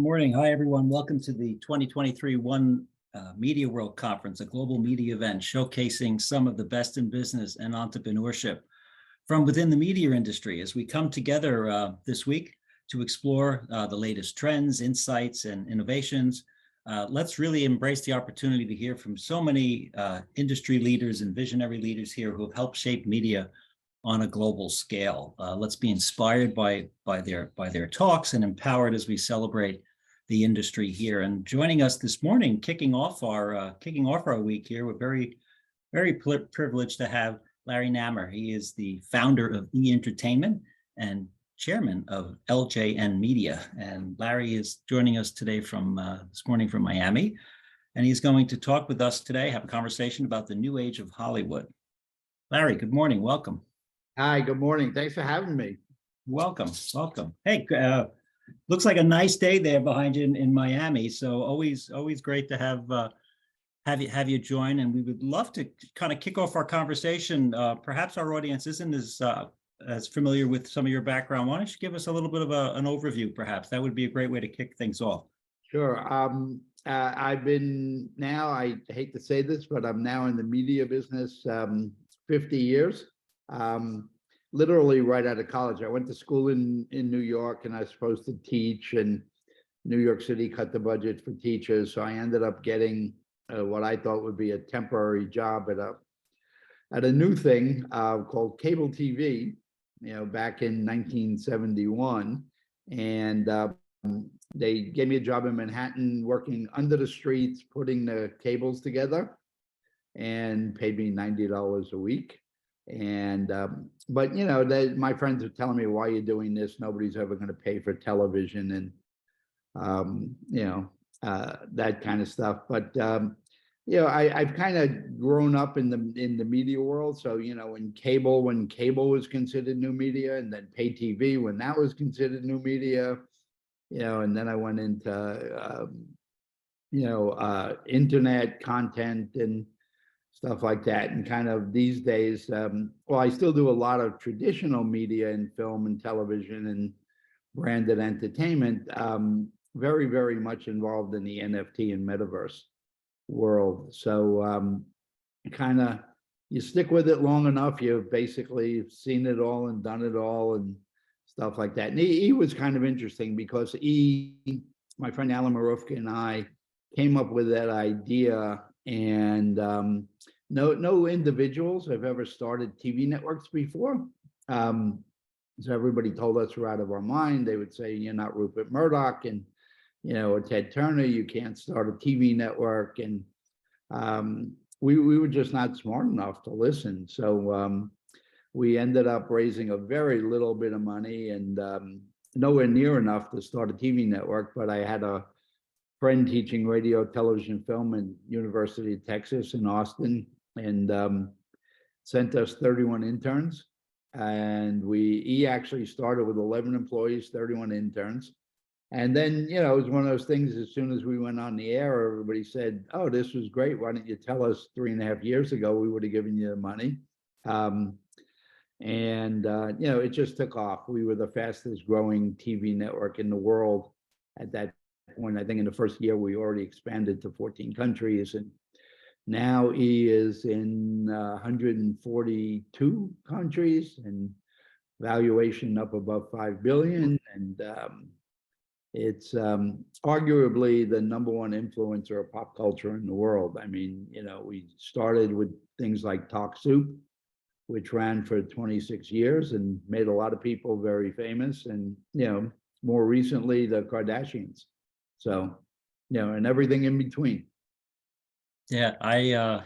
morning. Hi, everyone. Welcome to the 2023 One Media World Conference, a global media event showcasing some of the best in business and entrepreneurship from within the media industry as we come together this week to explore the latest trends, insights, and innovations. Let's really embrace the opportunity to hear from so many industry leaders and visionary leaders here who have helped shape media on a global scale. Let's be inspired by their talks and empowered as we celebrate the industry here. And joining us this morning, kicking off our week here, we're very privileged to have Larry Namer. He is the founder of E Entertainment and chairman of LJN Media. And Larry is joining us today this morning from Miami, and he's going to talk with us today, have a conversation about the new age of Hollywood. Larry, good morning. Welcome. Hi, good morning. Thanks for having me. Welcome. Hey, looks like a nice day there behind you in Miami. So always great to have you join. And we would love to kind of kick off our conversation. Perhaps our audience isn't as familiar with some of your background. Why don't you give us a little bit of an overview, perhaps? That would be a great way to kick things off. Sure. I've been now, I hate to say this, but I'm now in the media business 50 years. Literally right out of college. I went to school in New York, and I was supposed to teach, and New York City cut the budget for teachers. So I ended up getting what I thought would be a temporary job at a new thing called cable TV, back in 1971. And they gave me a job in Manhattan working under the streets, putting the cables together, and paid me $90 a week. And but my friends are telling me, why are you doing this? Nobody's ever going to pay for television, and that kind of stuff. But I've kind of grown up in the media world. So when cable was considered new media, and then pay TV when that was considered new media, and then I went into internet content and stuff like that. And kind of these days, I still do a lot of traditional media and film and television and branded entertainment, very, very much involved in the NFT and metaverse world. So kind of, you stick with it long enough, you've basically seen it all and done it all and stuff like that. And E was kind of interesting because my friend Alan Marufka and I came up with that idea. And no individuals have ever started TV networks before. So everybody told us we're out of our mind. They would say, you're not Rupert Murdoch and, or Ted Turner, you can't start a TV network. And we were just not smart enough to listen. So we ended up raising a very little bit of money and nowhere near enough to start a TV network. But I had a friend teaching radio, television, film at University of Texas in Austin, and sent us 31 interns. And he actually started with 11 employees, 31 interns. And then, it was one of those things, as soon as we went on the air, everybody said, oh, this was great. Why didn't you tell us 3.5 years ago? We would have given you the money. It just took off. We were the fastest growing TV network in the world at that point. I think in the first year we already expanded to 14 countries, and now he is in 142 countries and valuation up above 5 billion. And it's arguably the number one influencer of pop culture in the world. I mean, we started with things like Talk Soup, which ran for 26 years and made a lot of people very famous, and more recently the Kardashians. So, and everything in between. Yeah,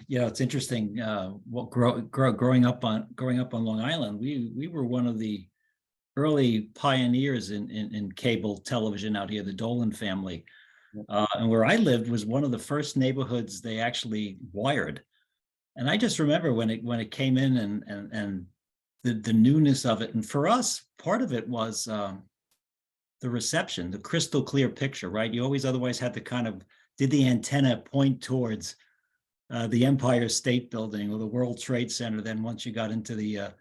it's interesting. Growing up on Long Island, we were one of the early pioneers in cable television out here, the Dolan family. And where I lived was one of the first neighborhoods they actually wired. And I just remember when it came in and the newness of it. And for us, part of it was the reception, the crystal clear picture, right? You always otherwise had to kind of, did the antenna point towards the Empire State Building or the World Trade Center then once you got into the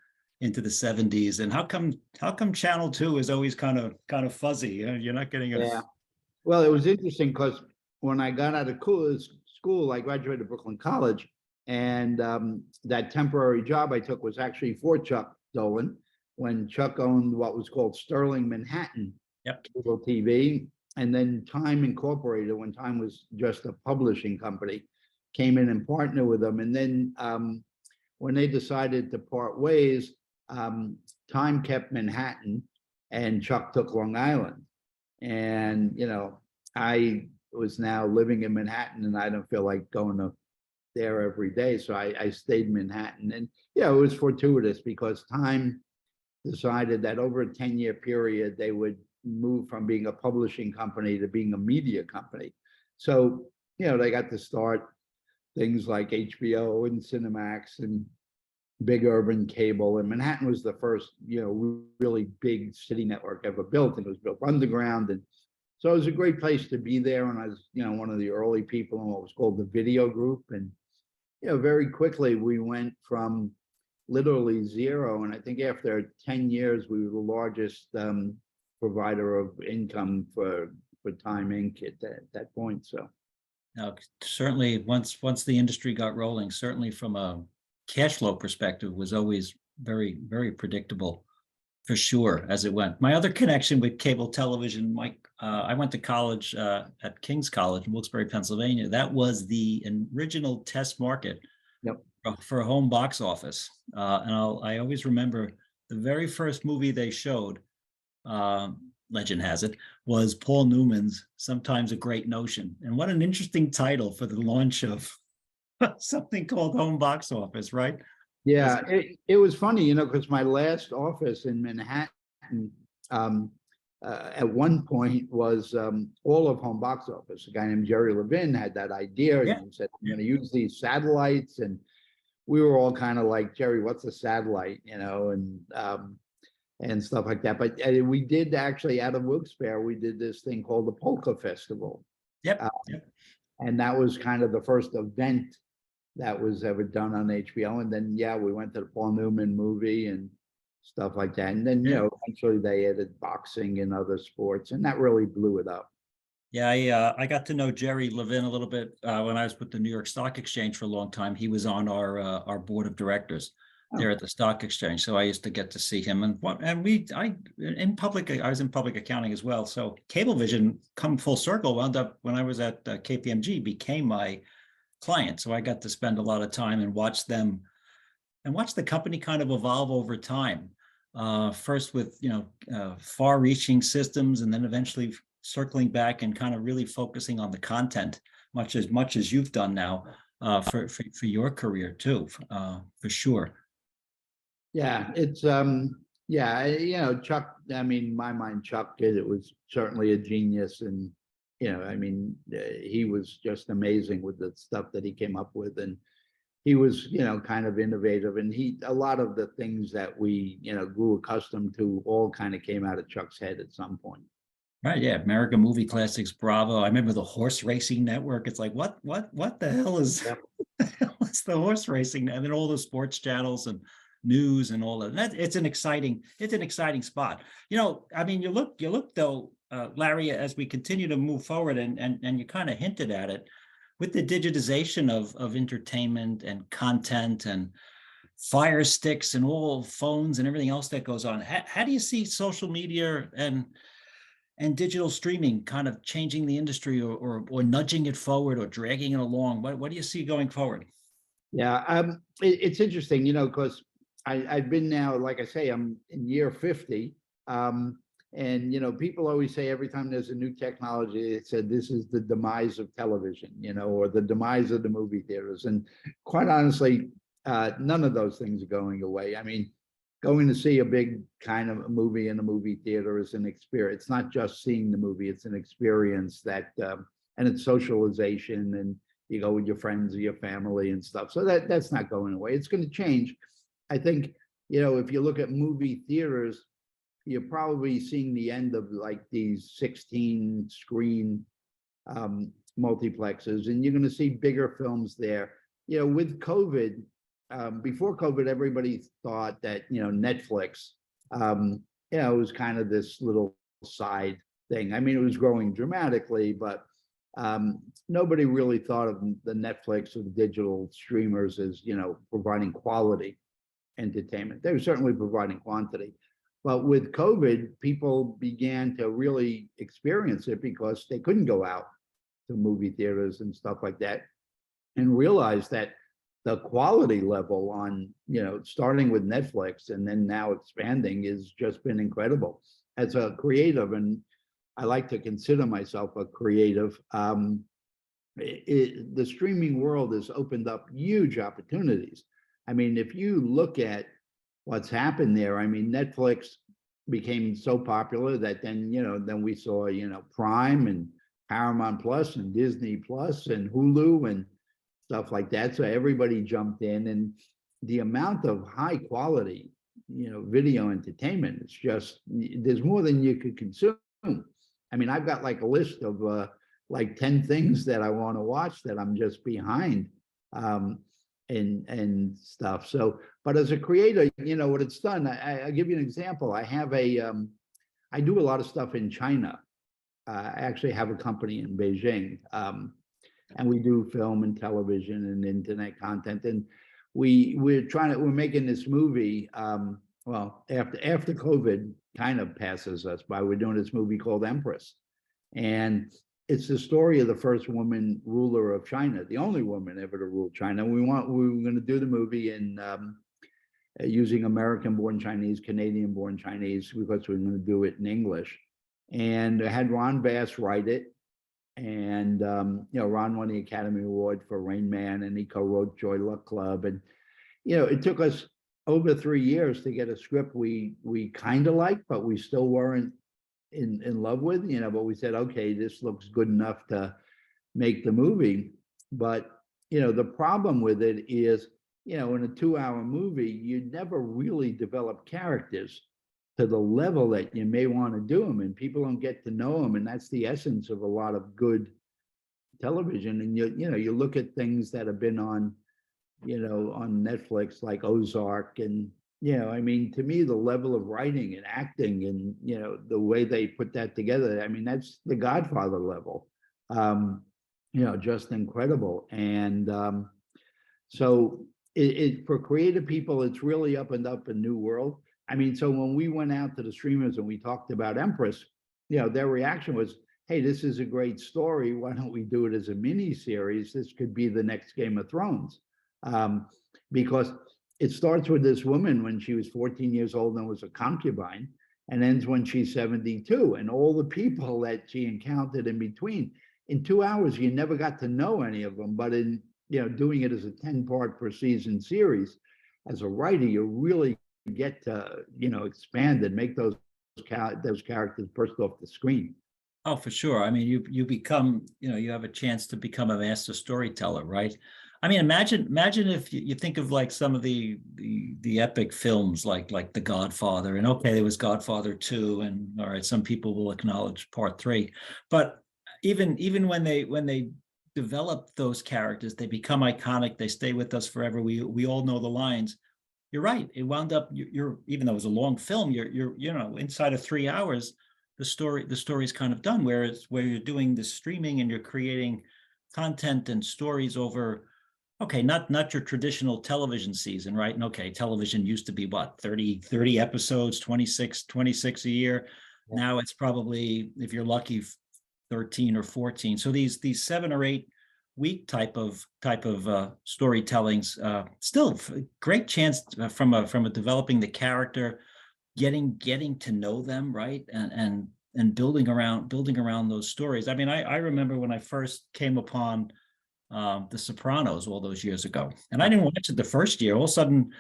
70s? And how come Channel 2 is always kind of fuzzy? You're not getting a Well, it was interesting because when I got out of school, I graduated Brooklyn College, and that temporary job I took was actually for Chuck Dolan when Chuck owned what was called Sterling Manhattan Yep. cable TV, and then Time Incorporated, when Time was just a publishing company, came in and partnered with them. And then when they decided to part ways, Time kept Manhattan, and Chuck took Long Island. And I was now living in Manhattan, and I don't feel like going to there every day, so I stayed in Manhattan. And it was fortuitous because Time decided that over a 10-year period they would move from being a publishing company to being a media company. So they got to start things like HBO and Cinemax and big urban cable, and Manhattan was the first really big city network ever built, and it was built underground. And so it was a great place to be there. And I was one of the early people in what was called the video group. And very quickly we went from literally zero, and I think after 10 years we were the largest provider of income for Time Inc. at that point. So Now, certainly, once the industry got rolling, certainly from a cash flow perspective, was always very, very predictable, for sure, as it went. My other connection with cable television, Mike, I went to college at King's College in Wilkes-Barre, Pennsylvania. That was the original test market. Yep. For home box office. And I always remember the very first movie they showed, legend has it, was Paul Newman's Sometimes a Great Notion. And what an interesting title for the launch of something called home box office, right? Yeah, it was funny, because my last office in Manhattan at one point was all of home box office. A guy named Jerry Levin had that idea, Yeah. and he said, "I'm going to use these satellites." And we were all kind of like, "Jerry, what's a satellite?" And stuff like that. But we did actually, out of Wilkes-Barre, we did this thing called the Polka Festival. Yep. Yep. And that was kind of the first event that was ever done on HBO. And then, we went to the Paul Newman movie and stuff like that. And then, eventually they added boxing and other sports, and that really blew it up. Yeah, I got to know Jerry Levin a little bit when I was with the New York Stock Exchange for a long time. He was on our board of directors there at the stock exchange, so I used to get to see him. And I was in public accounting as well. So Cablevision, come full circle, wound up when I was at KPMG, became my client. So I got to spend a lot of time and watch them and watch the company kind of evolve over time. First with far-reaching systems, and then eventually circling back and kind of really focusing on the content, much as you've done now for your career too, for sure. Yeah, it's Chuck. I mean, in my mind, Chuck it was certainly a genius, and he was just amazing with the stuff that he came up with, and he was kind of innovative, and a lot of the things that we grew accustomed to all kind of came out of Chuck's head at some point. Right, yeah, American Movie Classics, Bravo. I remember the Horse Racing Network. It's like, what the hell is what's the horse racing? And then all the sports channels and news and all of that. It's an exciting spot. I mean, you look though, Larry, as we continue to move forward, and you kind of hinted at it with the digitization of entertainment and content and Fire Sticks and all phones and everything else that goes on. How do you see social media and digital streaming kind of changing the industry or nudging it forward or dragging it along? What do you see going forward? Yeah, it's interesting, because I've been now, like I say, I'm in year 50. And people always say every time there's a new technology, it said this is the demise of television, or the demise of the movie theaters. And quite honestly, none of those things are going away. I mean, going to see a big kind of a movie in a movie theater is an experience. It's not just seeing the movie, it's an experience that, and it's socialization, and you go with your friends or your family and stuff. So that's not going away. It's going to change. I think, if you look at movie theaters, you're probably seeing the end of like these 16 screen multiplexes, and you're going to see bigger films there. With COVID, before COVID, everybody thought that, Netflix, it was kind of this little side thing. I mean, it was growing dramatically, but nobody really thought of the Netflix or the digital streamers as, providing quality entertainment. They were certainly providing quantity. But with COVID, people began to really experience it because they couldn't go out to movie theaters and stuff like that, and realize that the quality level on, starting with Netflix and then now expanding has just been incredible. As a creative, and I like to consider myself a creative, the streaming world has opened up huge opportunities. I mean, if you look at what's happened there, I mean, Netflix became so popular that then we saw, Prime and Paramount Plus and Disney Plus and Hulu and stuff like that. So everybody jumped in, and the amount of high quality, video entertainment, it's just, there's more than you could consume. I mean, I've got like a list of like 10 things that I want to watch that I'm just behind, and stuff. So, but as a creator, what it's done, I'll give you an example. I have I do a lot of stuff in China. I actually have a company in Beijing, and we do film and television and internet content. And we're making this movie. Well, after COVID kind of passes us by, we're doing this movie called Empress, and it's the story of the first woman ruler of China, the only woman ever to rule China. We were going to do the movie in using American-born Chinese, Canadian-born Chinese, because we were going to do it in English. And I had Ron Bass write it, and Ron won the Academy Award for Rain Man, and he co-wrote Joy Luck Club, and it took us over 3 years to get a script we kind of liked, but we still weren't in love with, but we said, okay, this looks good enough to make the movie. But the problem with it is, in a 2-hour movie, you never really develop characters to the level that you may want to do them, and people don't get to know them, and that's the essence of a lot of good television. And you look at things that have been on on Netflix, like Ozark, and I mean, to me, the level of writing and acting and the way they put that together, I mean, that's the Godfather level. Just incredible. And so for creative people, it's really opened up a new world. I mean, so when we went out to the streamers and we talked about Empress, their reaction was, hey, this is a great story. Why don't we do it as a mini series? This could be the next Game of Thrones. Because it starts with this woman when she was 14 years old and was a concubine, and ends when she's 72, and all the people that she encountered in between. In 2 hours, you never got to know any of them, but in doing it as a 10-part per season series, as a writer, you really get to expand and make those characters burst off the screen. Oh, for sure. I mean, you become, you have a chance to become a master storyteller, right? I mean, imagine if you think of like some of the epic films like The Godfather, and okay, there was Godfather 2, and all right, some people will acknowledge Part 3, but even when they develop those characters, they become iconic, they stay with us forever. We all know the lines. You're right. It wound up, you're even though it was a long film, you're inside of 3 hours, the story's kind of done. Whereas where you're doing the streaming and you're creating content and stories over, okay, not your traditional television season, right? And okay, television used to be what, 30 episodes, 26 a year. Yeah. Now it's probably, if you're lucky, 13 or 14. So these 7 or 8 week type of storytellings, still great chance from a developing the character, getting to know them, right, and building around those stories. I mean, I remember when I first came upon The Sopranos all those years ago, and I didn't watch it the first year. All of a sudden,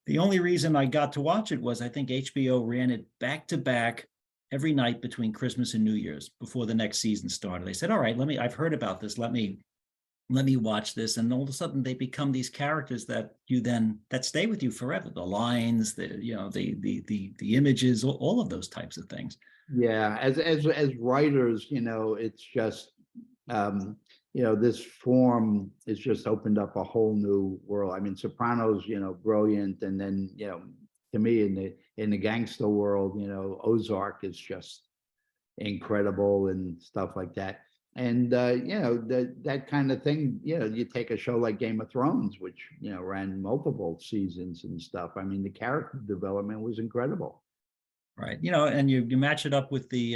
the only reason I got to watch it was I think HBO ran it back to back every night between Christmas and New Year's before the next season started. They said, all right, I've heard about this, let me watch this. And all of a sudden they become these characters that stay with you forever. The lines, the images, all of those types of things. Yeah, as writers, it's just this form has just opened up a whole new world. I mean, Sopranos, brilliant, and then to me in the gangster world, Ozark is just incredible and stuff like that. And that kind of thing, you take a show like Game of Thrones, which ran multiple seasons and stuff. I mean, the character development was incredible. Right. And you match it up with the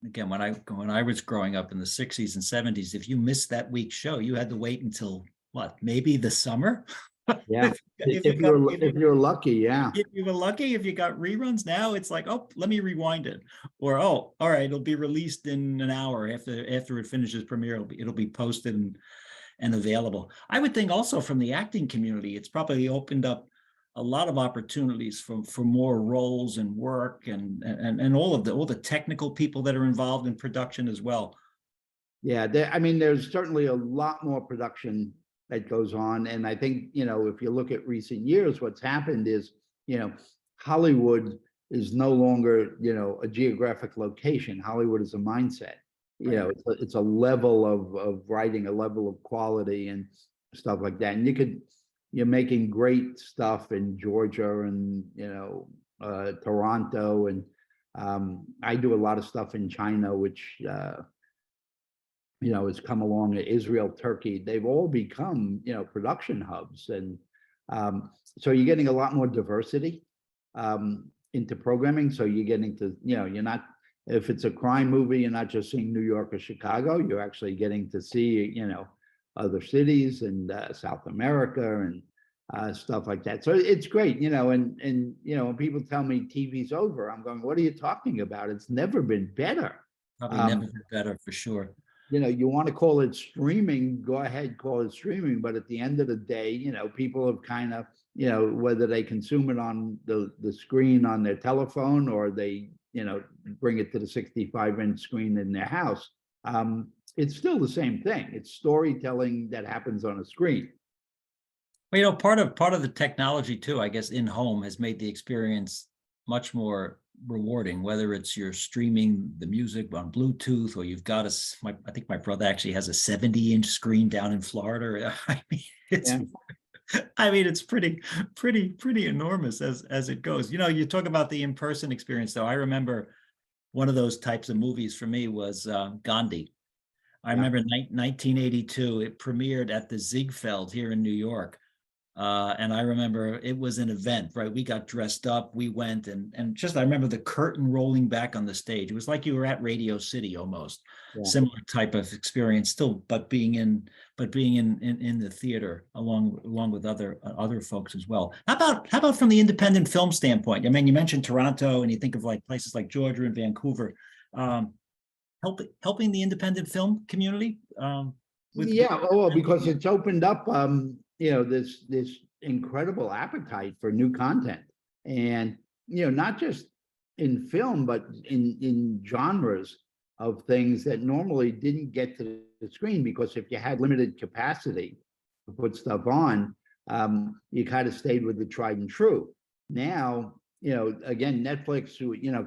again, when I was growing up in the 60s and 70s, if you missed that week's show, you had to wait until what, maybe the summer? Yeah. if If you're lucky, yeah. If you were lucky, if you got reruns. Now it's like, oh, let me rewind it, or oh, all right, it'll be released in an hour after it finishes premiere. It'll be posted and available. I would think also from the acting community, it's probably opened up a lot of opportunities for more roles and work and all the technical people that are involved in production as well. Yeah, there's certainly a lot more production that goes on. And I think, if you look at recent years, what's happened is, Hollywood is no longer, a geographic location. Hollywood is a mindset. Right. It's a level of writing, a level of quality and stuff like that. And you're making great stuff in Georgia and, Toronto. And I do a lot of stuff in China, which, has come along. Israel, Turkey, they've all become, production hubs. And so you're getting a lot more diversity into programming. So you're getting to, you're not, if it's a crime movie, you're not just seeing New York or Chicago, you're actually getting to see, other cities and South America and stuff like that. So it's great, and when people tell me TV's over, I'm going, what are you talking about? It's never been better. Probably never been better, for sure. You want to call it streaming, go ahead, call it streaming. But at the end of the day, people have kind of, whether they consume it on the screen on their telephone or they, bring it to the 65-inch screen in their house, it's still the same thing. It's storytelling that happens on a screen. Well, part of the technology too, I guess, in home has made the experience much more rewarding, whether it's you're streaming the music on Bluetooth or you've got I think my brother actually has a 70-inch screen down in Florida. It's pretty enormous as it goes. You talk about the in-person experience though. I remember one of those types of movies for me was Gandhi. I remember 1982, it premiered at the Ziegfeld here in New York. And I remember it was an event, right? We got dressed up, we went and just, I remember the curtain rolling back on the stage. It was like you were at Radio City almost. Yeah. Similar type of experience still, but being in the theater along with other folks as well. How about from the independent film standpoint? I mean, you mentioned Toronto and you think of like places like Georgia and Vancouver, helping the independent film community. Because it's opened up this incredible appetite for new content, and not just in film but in genres of things that normally didn't get to the screen, because if you had limited capacity to put stuff on, you kind of stayed with the tried and true. Now, again, Netflix,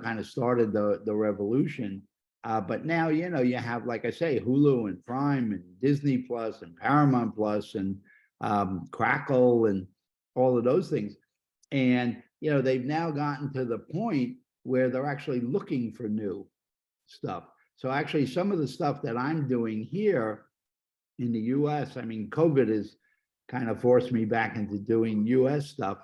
kind of started the revolution. But now, you have, like I say, Hulu and Prime and Disney Plus and Paramount Plus and Crackle and all of those things. And, they've now gotten to the point where they're actually looking for new stuff. So actually some of the stuff that I'm doing here in the US, I mean, COVID has kind of forced me back into doing US stuff.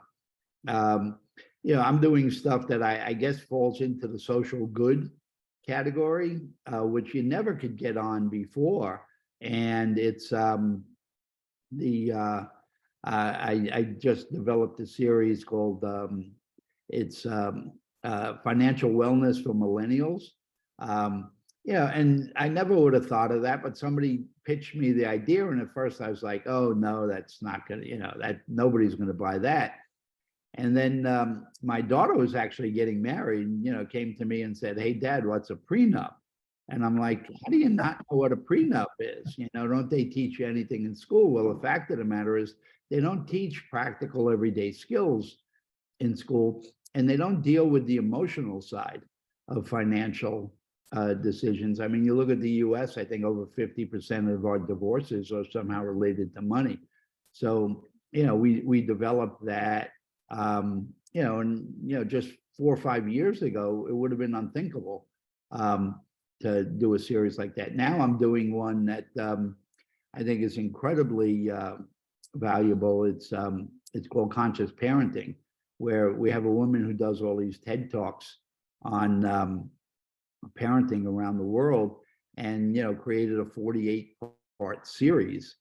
I'm doing stuff that I guess falls into the social good category, which you never could get on before. And it's I just developed a series called Financial Wellness for Millennials. And I never would have thought of that, but somebody pitched me the idea, and at first I was like, oh no, that's not gonna, that nobody's gonna buy that. And then my daughter was actually getting married, and, came to me and said, hey, Dad, what's a prenup? And I'm like, how do you not know what a prenup is? Don't they teach you anything in school? Well, the fact of the matter is they don't teach practical everyday skills in school, and they don't deal with the emotional side of financial decisions. I mean, you look at the US, I think over 50% of our divorces are somehow related to money. So, we developed that. And just 4 or 5 years ago, it would have been unthinkable to do a series like that. Now I'm doing one that I think is incredibly valuable. It's called Conscious Parenting, where we have a woman who does all these TED Talks on parenting around the world, and created a 48-part series,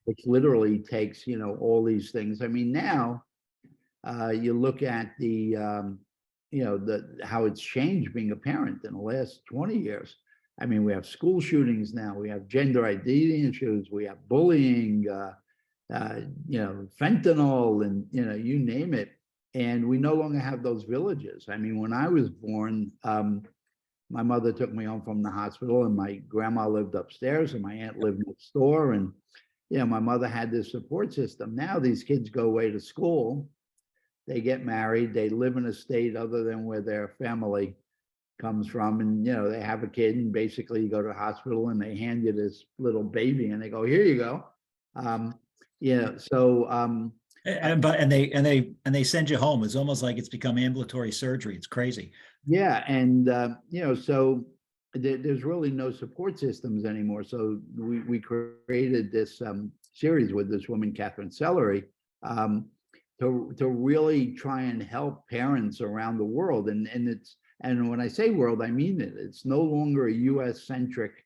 which literally takes all these things. I mean, now you look at the how it's changed being a parent in the last 20 years. I mean, we have school shootings now, we have gender identity issues, we have bullying, fentanyl, and you name it. And we no longer have those villages. I mean, when I was born, my mother took me home from the hospital, and my grandma lived upstairs, and my aunt lived next door. And my mother had this support system. Now these kids go away to school, they get married, they live in a state other than where their family comes from, and they have a kid, and basically you go to the hospital and they hand you this little baby, and they go, "Here you go." So and they send you home. It's almost like it's become ambulatory surgery. It's crazy. Yeah, and so there's really no support systems anymore. So we created this series with this woman, Catherine Sellery, to really try and help parents around the world. And when I say world, I mean it. It's no longer a U.S. centric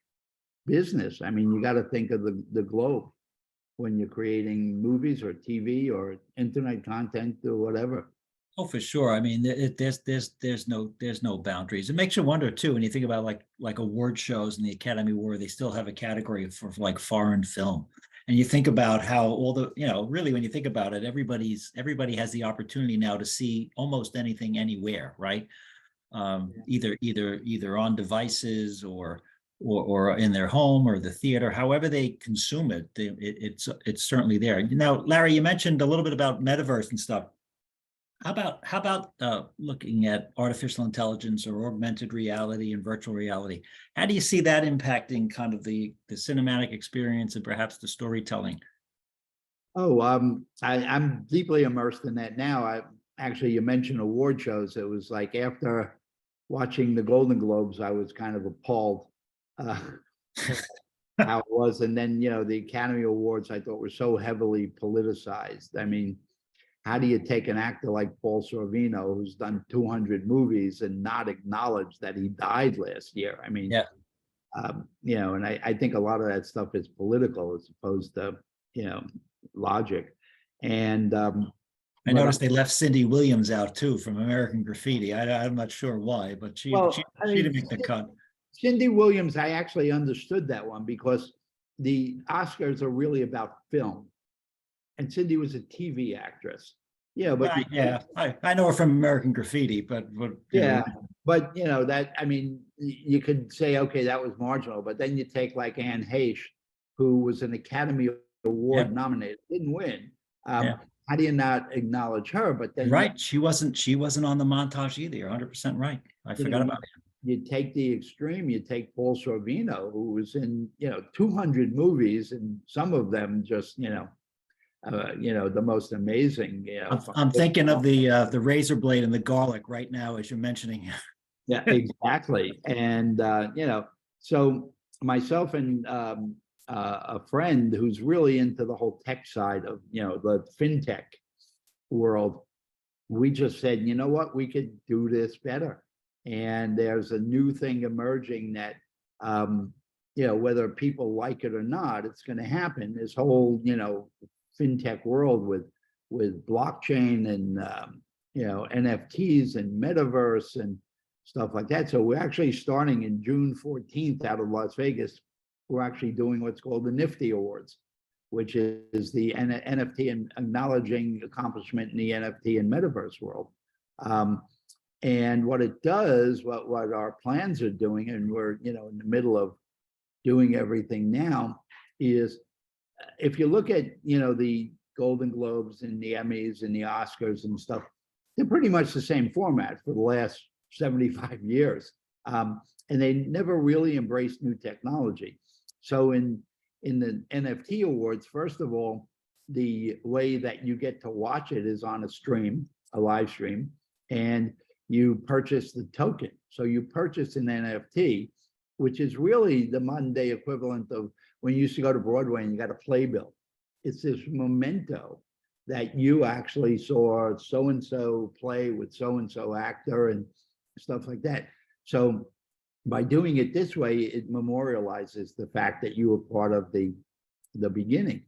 business. I mean, you got to think of the globe when you're creating movies or TV or internet content or whatever. Oh, for sure. I mean, there's no boundaries. It makes you wonder too, when you think about like award shows and the Academy Award, they still have a category for like foreign film. And you think about how all the, really when you think about it, everybody has the opportunity now to see almost anything anywhere, right? Either on devices or in their home or the theater, however they consume it, it's certainly there. Now, Larry, you mentioned a little bit about metaverse and stuff. How about looking at artificial intelligence or augmented reality and virtual reality? How do you see that impacting kind of the cinematic experience and perhaps the storytelling? Oh, I'm deeply immersed in that now. You mentioned award shows. It was like after watching the Golden Globes, I was kind of appalled how it was. And then, the Academy Awards, I thought were so heavily politicized. I mean, how do you take an actor like Paul Sorvino, who's done 200 movies, and not acknowledge that he died last year? I mean, and I think a lot of that stuff is political as opposed to, logic. And I noticed they left Cindy Williams out too from American Graffiti. I'm not sure why, but she didn't make the cut. Cindy Williams, I actually understood that one because the Oscars are really about film, and Cindy was a TV actress. Yeah, but I know her from American Graffiti, but but that, I mean, you could say, okay, that was marginal, but then you take like Anne Heche, who was an Academy Award nominated, didn't win. How do you not acknowledge her? But then she wasn't on the montage either. You're 100% right. I forgot about it. You take the extreme, you take Paul Sorvino, who was in 200 movies, and some of them just the most amazing. I'm thinking of the razor blade and the garlic right now as you're mentioning. Yeah, exactly. And so myself and a friend who's really into the whole tech side of the fintech world, we just said, you know what, we could do this better. And there's a new thing emerging that whether people like it or not, it's going to happen. This whole fintech world with blockchain and NFTs and metaverse and stuff like that. So we're actually starting in June 14th out of Las Vegas. We're actually doing what's called the Nifty Awards, which is the NFT and acknowledging accomplishment in the NFT and metaverse world. And what it does, what our plans are doing, and we're in the middle of doing everything now, is if you look at the Golden Globes and the Emmys and the Oscars and stuff, they're pretty much the same format for the last 75 years, and they never really embraced new technology. So in the NFT awards, first of all, the way that you get to watch it is on a live stream, and you purchase the token. So you purchase an NFT, which is really the modern day equivalent of when you used to go to Broadway and you got a playbill. It's this memento that you actually saw so-and-so play with so-and-so actor and stuff like that. So by doing it this way, it memorializes the fact that you were part of the beginning.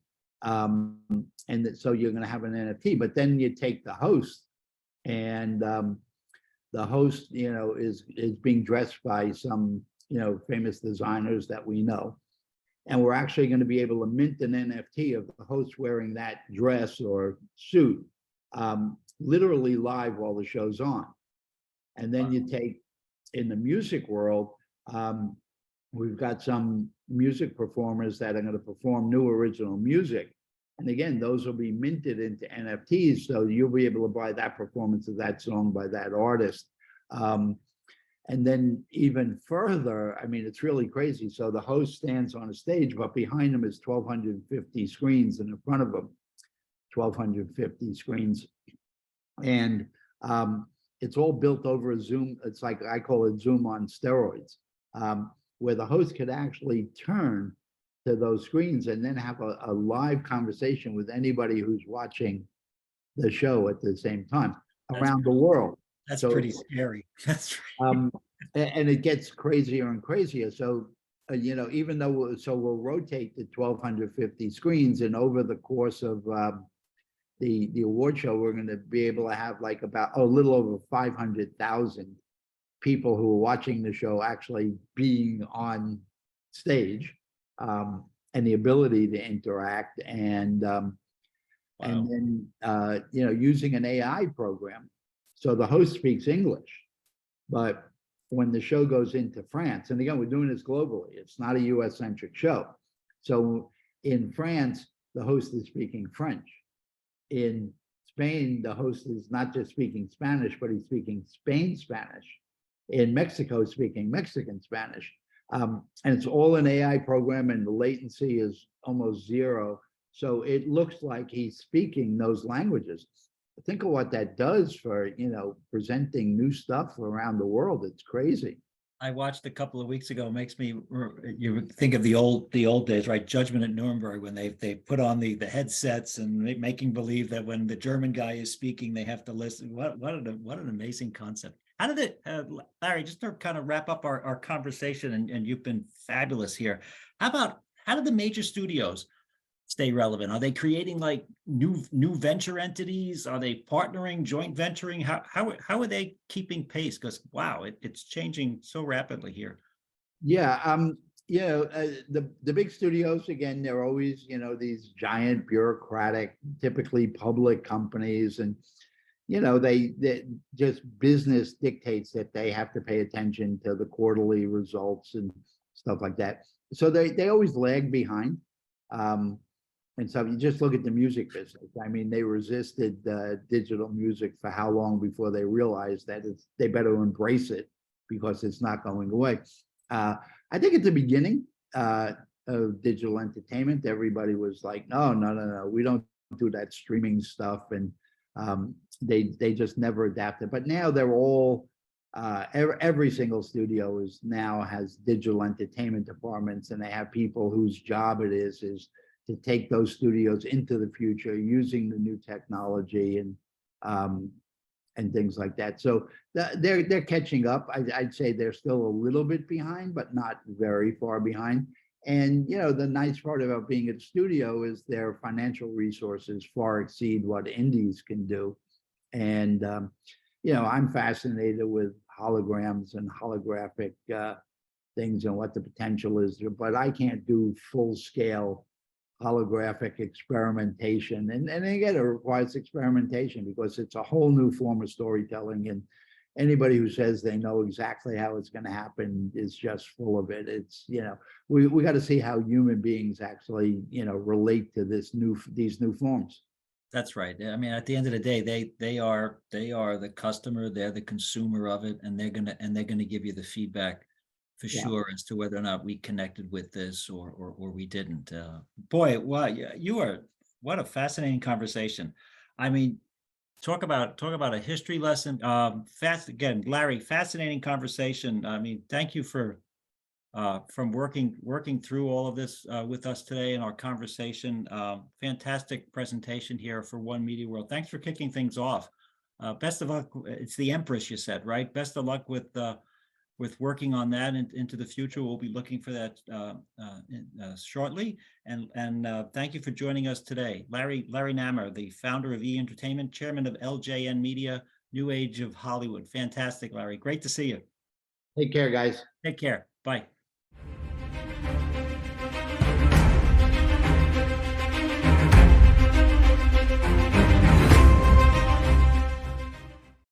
So you're going to have an NFT, but then you take the host, and the host, is being dressed by some, famous designers that we know. And we're actually going to be able to mint an NFT of the host wearing that dress or suit, literally live while the show's on. And then you take, in the music world, we've got some music performers that are going to perform new original music. And again, those will be minted into NFTs. So you'll be able to buy that performance of that song by that artist. And then even further, I mean, it's really crazy. So the host stands on a stage, but behind him is 1,250 screens, and in front of him, 1,250 screens. And it's all built over a Zoom. It's like, I call it Zoom on steroids, where the host could actually turn to those screens and then have a live conversation with anybody who's watching the show at the same time around the world. That's pretty scary. That's right. And it gets crazier and crazier. So, even though we'll rotate the 1,250 screens, and over the course of the award show, we're going to be able to have like about a little over 500,000 people who are watching the show actually being on stage, and the ability to interact, and then using an AI program. So the host speaks English, but when the show goes into France, and again, we're doing this globally, it's not a US-centric show. So in France, the host is speaking French. In Spain, the host is not just speaking Spanish, but he's speaking Spain Spanish. In Mexico, speaking Mexican Spanish. And it's all an AI program, and the latency is almost zero. So it looks like he's speaking those languages. Think of what that does for, presenting new stuff around the world. It's crazy. I watched a couple of weeks ago. Makes me, you think of the old days, right? Judgment at Nuremberg, when they put on the headsets and making believe that when the German guy is speaking, they have to listen. What an amazing concept. How did it, Larry, just to kind of wrap up our conversation, and you've been fabulous here. How did the major studios stay relevant? Are they creating like new venture entities? Are they partnering, joint venturing? How are they keeping pace? Because wow, it's changing so rapidly here. Yeah, the big studios, again, they're always, these giant bureaucratic, typically public companies, and they just, business dictates that they have to pay attention to the quarterly results and stuff like that. So they always lag behind. And so you just look at the music business. I mean, they resisted digital music for how long before they realized that they better embrace it, because it's not going away. I think at the beginning of digital entertainment, everybody was like, no, we don't do that streaming stuff. And they just never adapted. But now they're all, every single studio now has digital entertainment departments, and they have people whose job it is to take those studios into the future using the new technology and things like that. So they're catching up. I'd say they're still a little bit behind, but not very far behind. And the nice part about being at a studio is their financial resources far exceed what indies can do. And I'm fascinated with holograms and holographic things and what the potential is, but I can't do full scale holographic experimentation. And again, it requires experimentation, because it's a whole new form of storytelling. And anybody who says they know exactly how it's going to happen is just full of it. It's, we got to see how human beings actually, relate to these new forms. That's right. I mean, at the end of the day, they are the customer, they're the consumer of it, and they're gonna give you the feedback for sure as to whether or not we connected with this or we didn't. Boy, wow, what a fascinating conversation. I mean, talk about a history lesson. Again, Larry, fascinating conversation. I mean, thank you for from working through all of this with us today in our conversation. Fantastic presentation here for One Media World. Thanks for kicking things off. Best of luck. It's the Empress, you said, right? Best of luck with working on that into the future. We'll be looking for that shortly. And thank you for joining us today. Larry Nammer, the founder of E! Entertainment, chairman of LJN Media, New Age of Hollywood. Fantastic, Larry. Great to see you. Take care, guys. Take care. Bye.